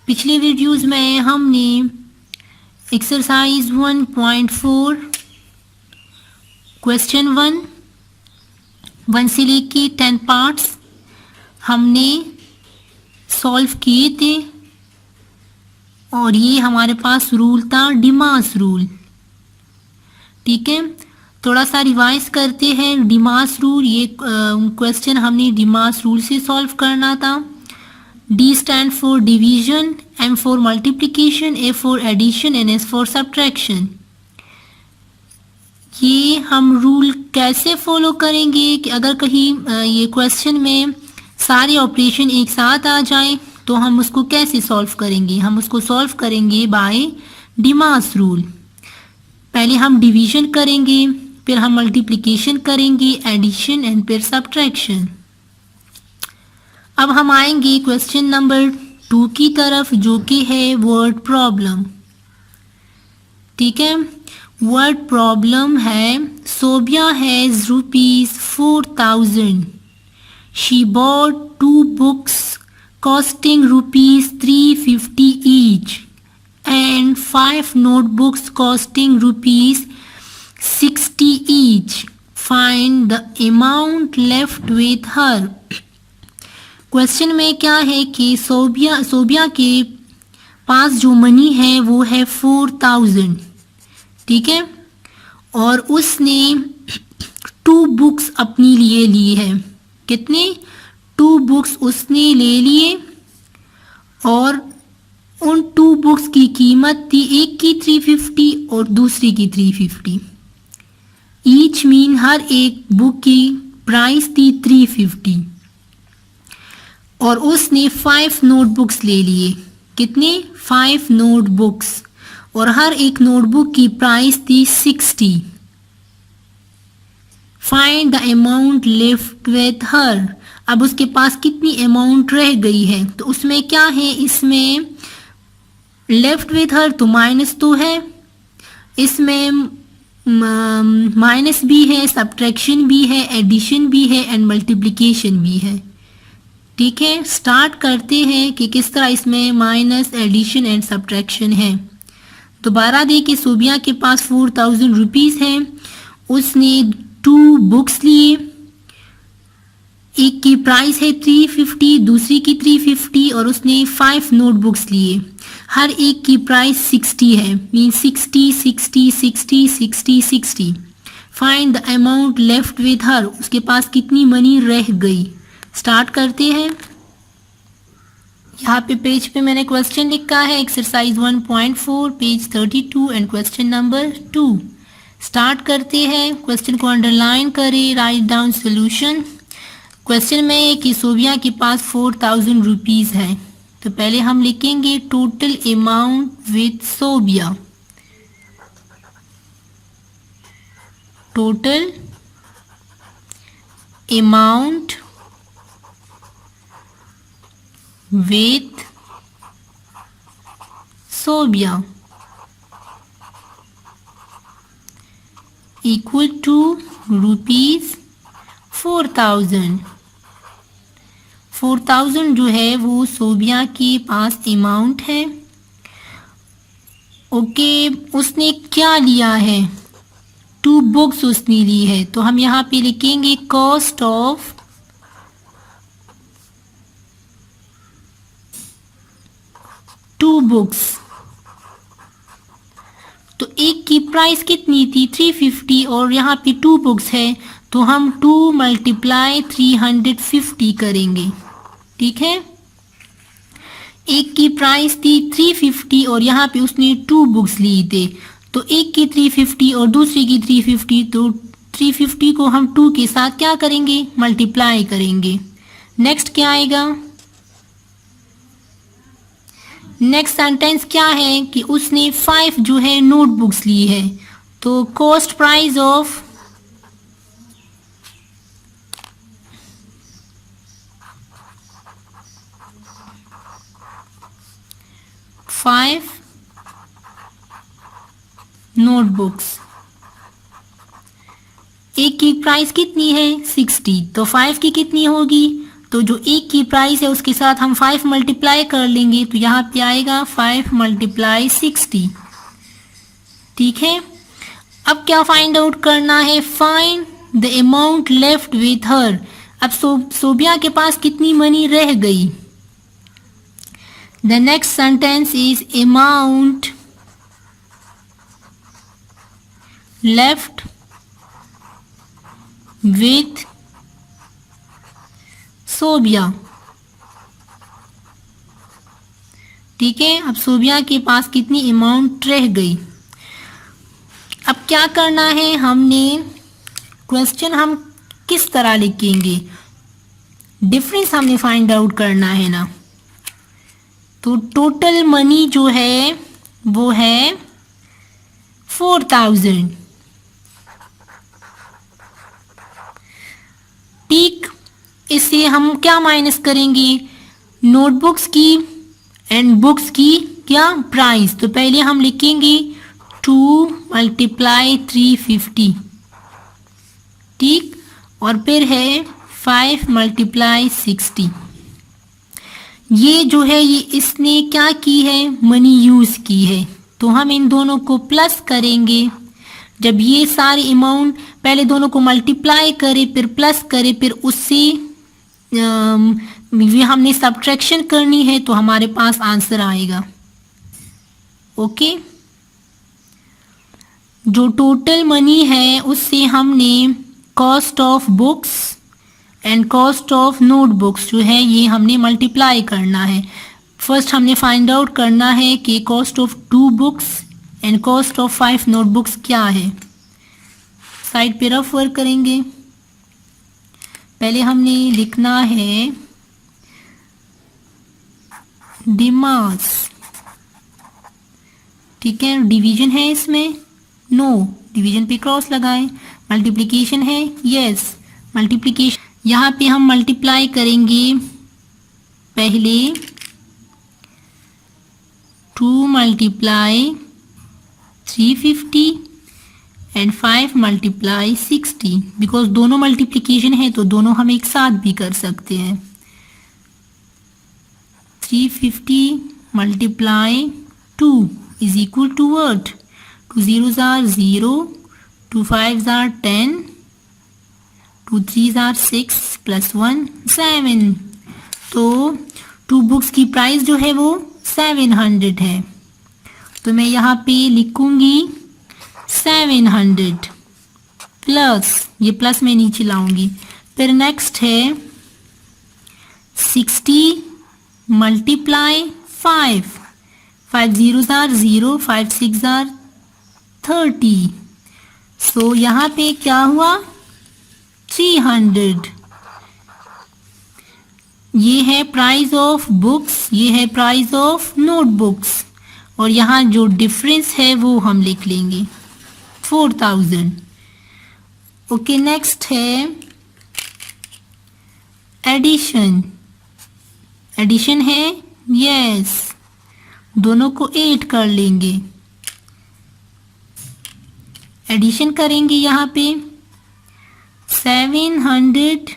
पिछले वीडियोस में हमने एक्सरसाइज 1.4 क्वेश्चन 1 से लेके 10 पार्ट्स हमने सॉल्व किए थे और ये हमारे पास रूल था डिमास रूल। ठीक है, थोड़ा सा रिवाइज करते हैं डिमास रूल। ये क्वेश्चन हमने डिमास रूल से सॉल्व करना था। D stand for division, M for multiplication, A for addition and S for subtraction. ये हम रूल कैसे फॉलो करेंगे कि अगर कहीं ये क्वेश्चन में सारे ऑपरेशन एक साथ आ जाएं तो हम उसको कैसे सॉल्व करेंगे। हम उसको सॉल्व करेंगे बाय डिमास रूल। पहले हम डिवीजन करेंगे, फिर हम मल्टीप्लिकेशन करेंगे, एडिशन एंड फिर सब्ट्रैक्शन। अब हम आएंगे क्वेश्चन नंबर 2 की तरफ, जो कि है वर्ड प्रॉब्लम। ठीक है, वर्ड प्रॉब्लम है Sobia has ₹4,000. She bought 2 books costing ₹350 each and 5 notebooks costing ₹60 each. Find the amount left with her. Question में क्या है कि सोबिया के पास जो मनी है वो है 4,000। ठीक है, और उसने 2 बुक्स अपनी लिए ली है। कितने? 2 बुक्स उसने ले लिए और उन 2 बुक्स की कीमत थी, एक की 350 और दूसरी की 350। ईच मीन हर एक बुक की प्राइस थी 350 और उसने 5 नोटबुक्स ले लिए। कितने? 5 नोटबुक्स, और हर एक नोटबुक की प्राइस थी 60। Find the amount left with her. अब उसके पास कितनी अमाउंट रह गई है, तो उसमें क्या है, इसमें लेफ्ट विथ हर तो माइनस तो है, इसमें माइनस भी है, सब्ट्रैक्शन भी है, एडिशन भी है एंड मल्टीप्लिकेशन भी है। ठीक है, स्टार्ट करते हैं कि किस तरह इसमें माइनस, एडिशन एंड सब्ट्रैक्शन है। दोबारा देखिए, सोबिया के पास 4,000 रुपीज़ है। उसने 2 बुक्स लिए, एक की प्राइस है 350, दूसरी की 350 और उसने 5 नोटबुक्स लिए। हर एक की प्राइस 60 है, mean 60, 60, 60, 60, 60। Find the amount left with her. उसके पास कितनी मनी रह गई। स्टार्ट करते हैं। यहाँ पे पेज पे मैंने क्वेश्चन लिखा है exercise 1.4 page 32 and question number 2। Start करते हैं। क्वेश्चन को अंडरलाइन करें, राइट डाउन सोल्यूशन। क्वेश्चन में है कि सोबिया के पास 4,000 रुपीज़ है, तो पहले हम लिखेंगे total amount with Sobia. Total amount with Sobia equal to ₹4,000। 4,000 जो है वो सोबिया के पास अमाउंट है। ओके, उसने क्या लिया है? 2 बुक्स उसने ली है, तो हम यहाँ पे लिखेंगे कॉस्ट ऑफ 2 बुक्स। तो एक की प्राइस कितनी थी? 350 और यहाँ पे 2 बुक्स है, तो हम 2 × 350 करेंगे। ठीक है, एक की प्राइस थी 350 और यहाँ पे उसने 2 बुक्स ली थे, तो एक की 350 और दूसरी की 350, तो 350 को हम 2 के साथ क्या करेंगे? मल्टीप्लाई करेंगे। नेक्स्ट क्या आएगा? नेक्स्ट सेंटेंस क्या है कि उसने 5 जो है नोटबुक्स ली है, तो कॉस्ट प्राइस ऑफ 5 नोटबुक्स। एक की प्राइस कितनी है? 60, तो 5 की कितनी होगी? तो जो एक की प्राइस है उसके साथ हम 5 मल्टीप्लाई कर लेंगे, तो यहाँ पे आएगा 5 मल्टीप्लाई 60। ठीक है, अब क्या फाइंड आउट करना है, find the amount left with her. अब सोबिया के पास कितनी मनी रह गई। The next sentence is amount left with Sobia. ठीक है, अब सोबिया के पास कितनी अमाउंट रह गई। अब क्या करना है, हमने क्वेश्चन हम किस तरह लिखेंगे, डिफरेंस हमने फाइंड आउट करना है ना। तो टोटल मनी जो है वो है 4000। ठीक, इससे हम क्या माइनस करेंगे, नोटबुक्स की एंड बुक्स की क्या प्राइस। तो पहले हम लिखेंगे 2 मल्टीप्लाई 350। ठीक, और फिर है 5 मल्टीप्लाई 60। ये जो है ये इसने क्या की है, मनी यूज की है, तो हम इन दोनों को प्लस करेंगे। जब ये सारी अमाउंट पहले दोनों को मल्टीप्लाई करे फिर प्लस करे फिर उससे ये हमने सब्ट्रैक्शन करनी है, तो हमारे पास आंसर आएगा। ओके, जो टोटल मनी है उससे हमने cost of books and cost of notebooks जो है ये हमने मल्टीप्लाई करना है। फर्स्ट हमने फाइंड आउट करना है कि cost of 2 books and cost of 5 notebooks क्या है। साइड पे रफ वर्क करेंगे। पहले हमने लिखना है डिमास। ठीक है, डिवीजन है इसमें, नो, डिवीजन पे क्रॉस लगाएं। मल्टीप्लिकेशन है, यस, मल्टीप्लिकेशन। यहाँ पे हम मल्टीप्लाई करेंगे पहले 2 मल्टीप्लाई 350 एंड 5 मल्टीप्लाई 60। बिकॉज दोनों मल्टीप्लिकेशन है तो दोनों हम एक साथ भी कर सकते हैं। 350 multiply 2 is equal to what? 2 zeros are 0, 2 5s are 10, 2 3s are 6 plus 1 7। तो 2 बुक्स की प्राइस जो है वो 700 है, तो मैं यहाँ पे लिखूंगी 700 प्लस, ये प्लस मैं नीचे लाऊंगी। फिर नेक्स्ट है 60 मल्टीप्लाई 5, 5 zeros are 0, 5 6 are 30। सो यहाँ पे क्या हुआ 300। ये है प्राइस ऑफ बुक्स, ये है प्राइस ऑफ नोटबुक्स, और यहाँ जो डिफरेंस है वो हम लिख लेंगे 4000। ओके, नेक्स्ट है एडिशन। एडिशन है, यस, दोनों को ऐड कर लेंगे। एडिशन करेंगे यहाँ पे 700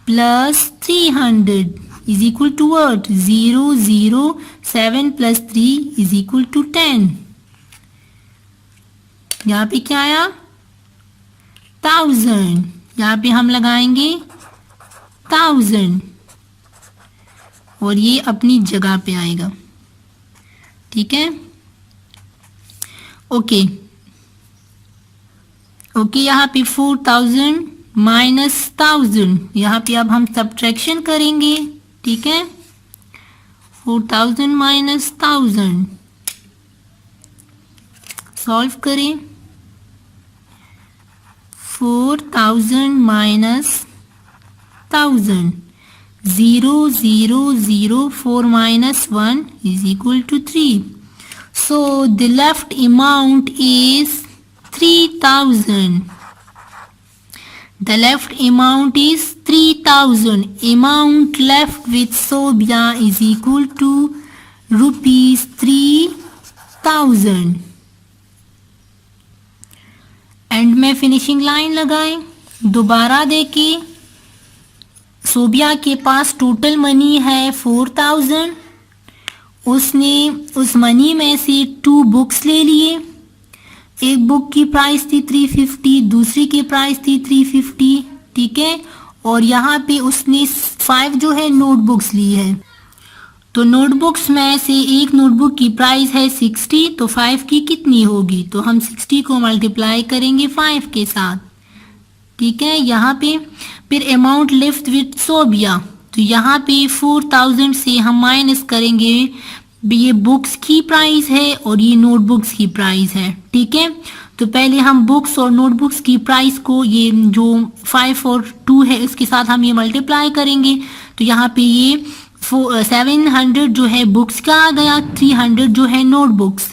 plus 300 is equal to what, 0 0, 7 plus 3 is equal to 10। यहाँ पे क्या आया 1000, यहाँ पे हम लगाएंगे 1000 और ये अपनी जगह पे आएगा। ठीक है, ओके ओके, यहाँ पे 4000 माइनस 1000, यहाँ पे अब हम सब्ट्रैक्शन करेंगे। ठीक है, 4000 माइनस 1000 सॉल्व करें। 4000 minus 1000, 0 0 0, 4 minus 1 is equal to 3. So the left amount is 3000. The left amount is 3000. Amount left with Sobia is equal to rupees 3000. And में फिनिशिंग लाइन लगाएं, दोबारा देके सोबिया के पास टोटल मनी है 4000। उसने उस मनी में से 2 बुक्स ले लिए। एक बुक की प्राइस थी 350, दूसरी की प्राइस थी 350, ठीक है। और यहाँ पे उसने 5 जो है नोटबुक्स ली है। तो नोटबुक्स में से एक नोटबुक की प्राइस है 60, तो 5 की कितनी होगी? तो हम 60 को मल्टीप्लाई करेंगे 5 के साथ, ठीक है। यहाँ पे फिर अमाउंट लेफ्ट विथ सोबिया, तो यहाँ पे 4000 से हम माइनस करेंगे, ये बुक्स की प्राइस है और ये नोटबुक्स की प्राइस है, ठीक है। तो पहले हम बुक्स और नोटबुक्स की प्राइस को, ये जो 5 और 2 है इसके साथ हम ये मल्टीप्लाई करेंगे। तो यहाँ पे ये 700 जो है बुक्स का आ गया, 300 जो है नोटबुक्स।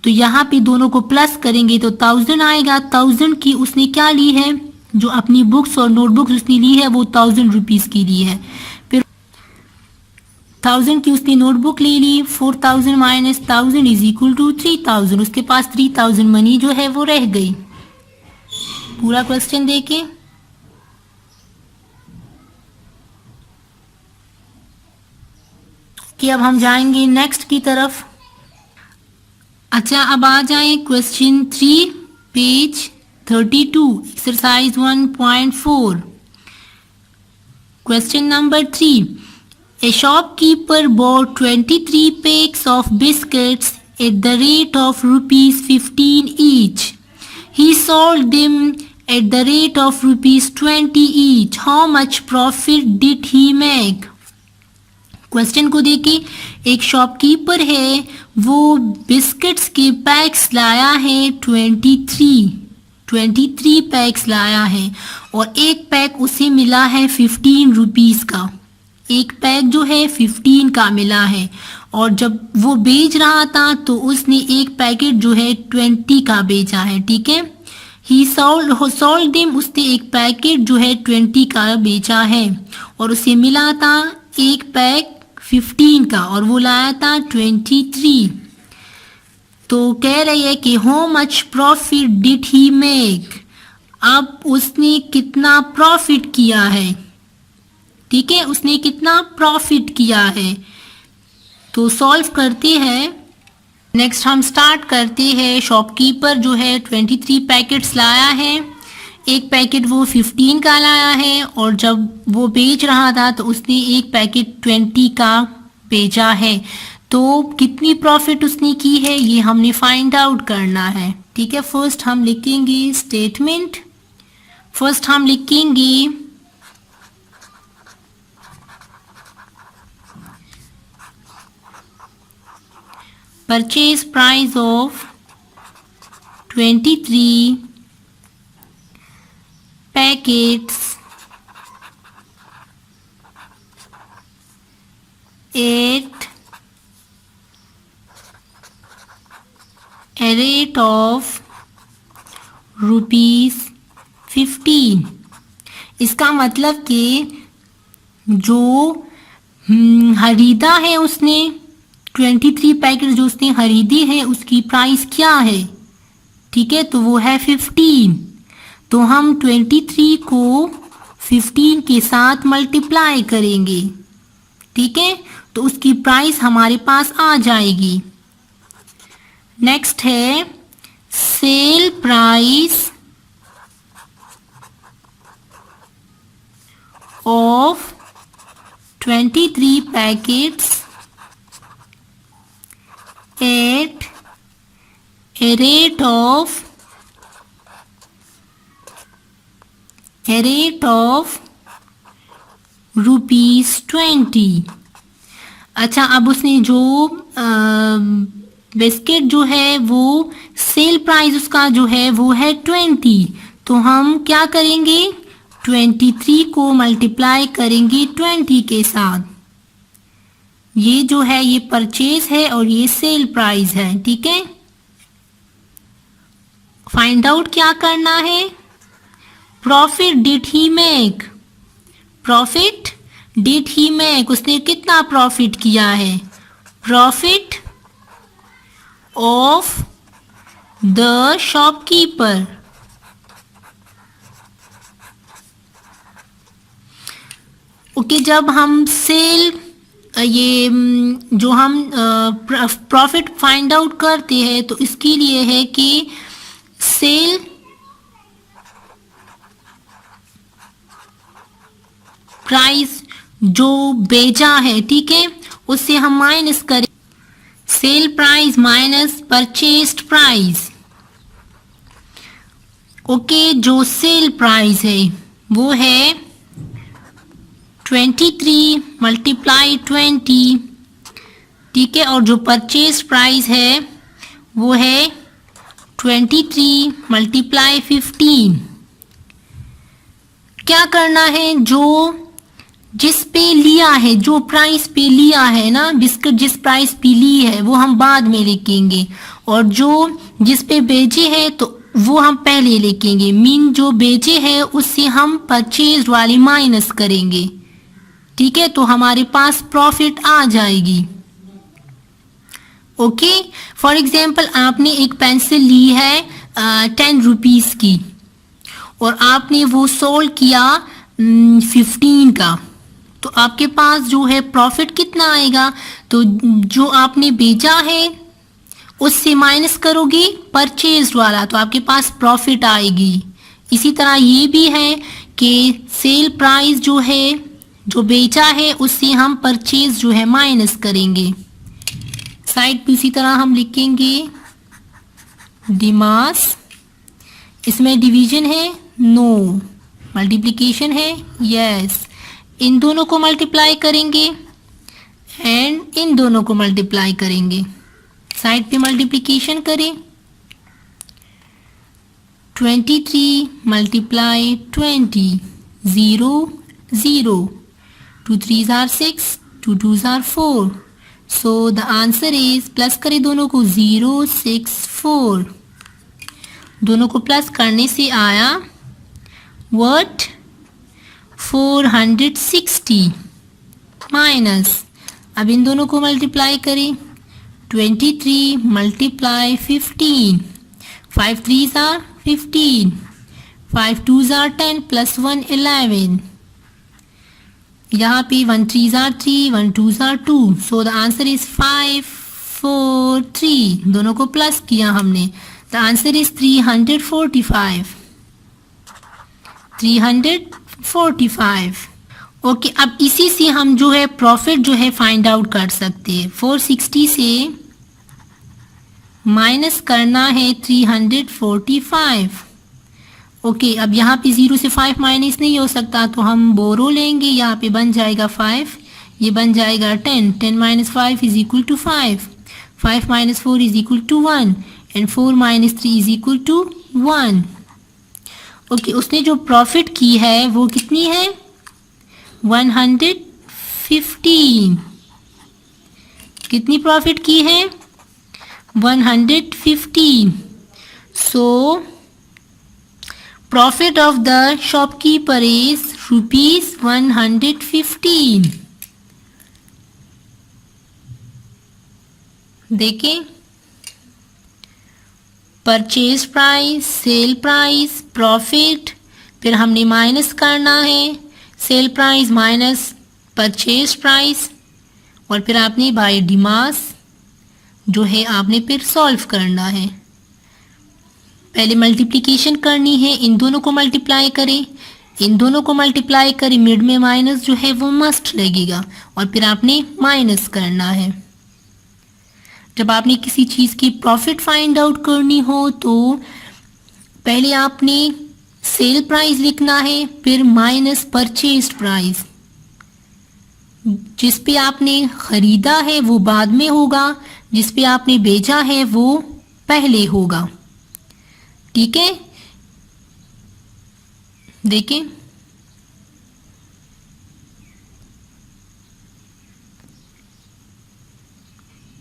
तो यहाँ पे दोनों को प्लस करेंगे तो 1000 आएगा। 1000 की उसने क्या ली है, जो अपनी बुक्स और नोटबुक्स उसने ली है वो 1000 रुपीज़ की ली है। फिर 1000 की उसने नोटबुक ले ली, 4000 माइनस 1000 इज इक्वल टू 3000। उसके पास 3000 मनी जो है वो रह गई। पूरा क्वेश्चन देखें। कि अब हम जाएंगे नेक्स्ट की तरफ। अच्छा, अब आ जाए question 3 page 32 exercise 1.4। Question number 3, a shopkeeper bought 23 packs of biscuits at the rate of rupees 15 each. He sold them at the rate of rupees 20 each. How much profit did he make? Question को देखिए, एक shopkeeper है, वो biscuits के PACS लाया है 23 PACS लाया है और एक पैक उसे मिला है 15 रुपीज़ का। एक पैक जो है 15 का मिला है और जब वो बेच रहा था तो उसने एक पैकेट जो है 20 का बेचा है, ठीक है। ही सोल्ड देम, उसने एक पैकेट जो है 20 का बेचा है और उसे मिला था एक पैक 15 का और वो लाया था 23। तो कह रही है कि how much profit did he make, अब उसने कितना प्रॉफिट किया है, ठीक है, उसने कितना प्रॉफिट किया है। तो सॉल्व करते हैं। नेक्स्ट हम स्टार्ट करते हैं। शॉपकीपर जो है 23 पैकेट्स लाया है, एक पैकेट वो 15 का लाया है और जब वो बेच रहा था तो उसने एक पैकेट 20 का बेचा है। तो कितनी प्रॉफिट उसने की है ये हमने फाइंड आउट करना है, ठीक है। फर्स्ट हम लिखेंगे स्टेटमेंट। फर्स्ट हम लिखेंगे purchase price of 23 packets at a rate of ₹15। इसका मतलब कि जो खरीदा है उसने 23 पैकेट जो उसने खरीदी है उसकी प्राइस क्या है, ठीक है, तो वो है 15। तो हम 23 को 15 के साथ मल्टीप्लाई करेंगे, ठीक है, तो उसकी प्राइस हमारे पास आ जाएगी। नेक्स्ट है sale price of 23 packets at a rate of ₹20। अच्छा, अब उसने जो बिस्किट जो है वो सेल प्राइस उसका जो है वो है 20। तो हम क्या करेंगे, 23 को मल्टीप्लाई करेंगे 20 के साथ। ये जो है ये परचेज है और ये सेल प्राइस है, ठीक है। फाइंड आउट क्या करना है, profit did he make. Profit did he make, उसने कितना प्रॉफिट किया है, profit of the shopkeeper. Okay, जब हम सेल जो हम प्रॉफिट फाइंड आउट करते हैं तो इसके लिए है कि सेल प्राइस जो बेचा है, ठीक है, उससे हम माइनस करें cell price minus purchased price. Okay, जो सेल प्राइस है वो है 23 मल्टीप्लाई 20, ठीक है, और जो परचेज प्राइस है वो है 23 मल्टीप्लाई 15। क्या करना है, जो जिस पे लिया है, जो प्राइस पे लिया है ना, बिस्किट जिस प्राइस पे ली है वो हम बाद में लिखेंगे, और जो जिस पे बेचे है तो वो हम पहले लिखेंगे। मीन जो बेचे है उससे हम परचेज वाली माइनस करेंगे, ठीक है, तो हमारे पास प्रॉफिट आ जाएगी। ओके, फॉर एग्जाम्पल आपने एक पेंसिल ली है 10 रुपीज की और आपने वो सोल्ड किया 15 का, तो आपके पास जो है प्रॉफिट कितना आएगा, तो जो आपने बेचा है उससे माइनस करोगे परचेज वाला, तो आपके पास प्रॉफिट आएगी। इसी तरह ये भी है कि सेल प्राइस जो है, जो बेचा है, उससे हम परचेज जो है माइनस करेंगे। साइड पे इसी तरह हम लिखेंगे डिमास, इसमें डिवीजन है नो, मल्टीप्लिकेशन है यस, इन दोनों को मल्टीप्लाई करेंगे एंड इन दोनों को मल्टीप्लाई करेंगे। साइड पे मल्टीप्लिकेशन करें 23 multiply 20, 0 0, 2 3s are 6, 2 2s are 4, so the answer is, plus करें दोनों को 0 6 4, दोनों को प्लस करने से आया what 460 माइनस, अब इन दोनों को मल्टीप्लाई करें 23 multiply 15, 5 3s are 15, 5 2s are 10 plus 1 11, यहाँ पे 1 3s are 3, 1 2s are 2, so the answer is 5 4 3, दोनों को प्लस किया हमने, the answer is 345, 345। ओके, अब इसी से हम जो है प्रॉफिट जो है फाइंड आउट कर सकते हैं। 460 से माइनस करना है 345। ओके, अब यहाँ पे 0 से 5 माइनस नहीं हो सकता, तो हम बोरो लेंगे, यहाँ पे बन जाएगा 5, ये बन जाएगा 10, 10 minus 5 is equal to 5, 5 minus 4 is equal to 1 and 4 minus 3 is equal to 1। Okay, उसने जो प्रॉफिट की है वो कितनी है 115, कितनी प्रॉफिट की है 115, so profit of the shopkeeper is ₹115। देखें, purchase price, sale price, profit, फिर हमने माइनस करना है sale price minus purchase price, और फिर आपने बाय डिमास जो है आपने फिर सॉल्व करना है। पहले मल्टीप्लिकेशन करनी है, इन दोनों को मल्टीप्लाई करें, इन दोनों को मल्टीप्लाई करें, मिड में माइनस जो है वो मस्ट लगेगा, और फिर आपने माइनस करना है। जब आपने किसी चीज़ की प्रॉफिट फाइंड आउट करनी हो तो पहले आपने सेल प्राइस लिखना है, फिर माइनस परचेज प्राइस, जिस पे आपने खरीदा है वो बाद में होगा, जिस पे आपने बेचा है वो पहले होगा, ठीक है। देखें,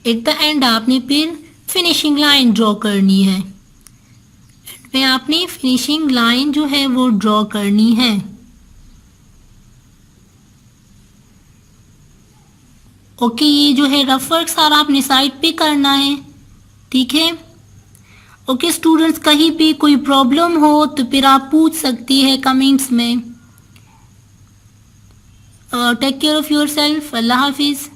एट द एंड आपने फिर फिनिशिंग लाइन ड्रॉ करनी है, में आपने फिनिशिंग लाइन जो है वो ड्रॉ करनी है। ओके, ये जो है रफ वर्क सारा आपने साइड पे करना है, ठीक है। ओके स्टूडेंट्स, कहीं पे कोई प्रॉब्लम हो तो फिर आप पूछ सकती है कमेंट्स में। Take care of yourself. अल्लाह हाफिज़।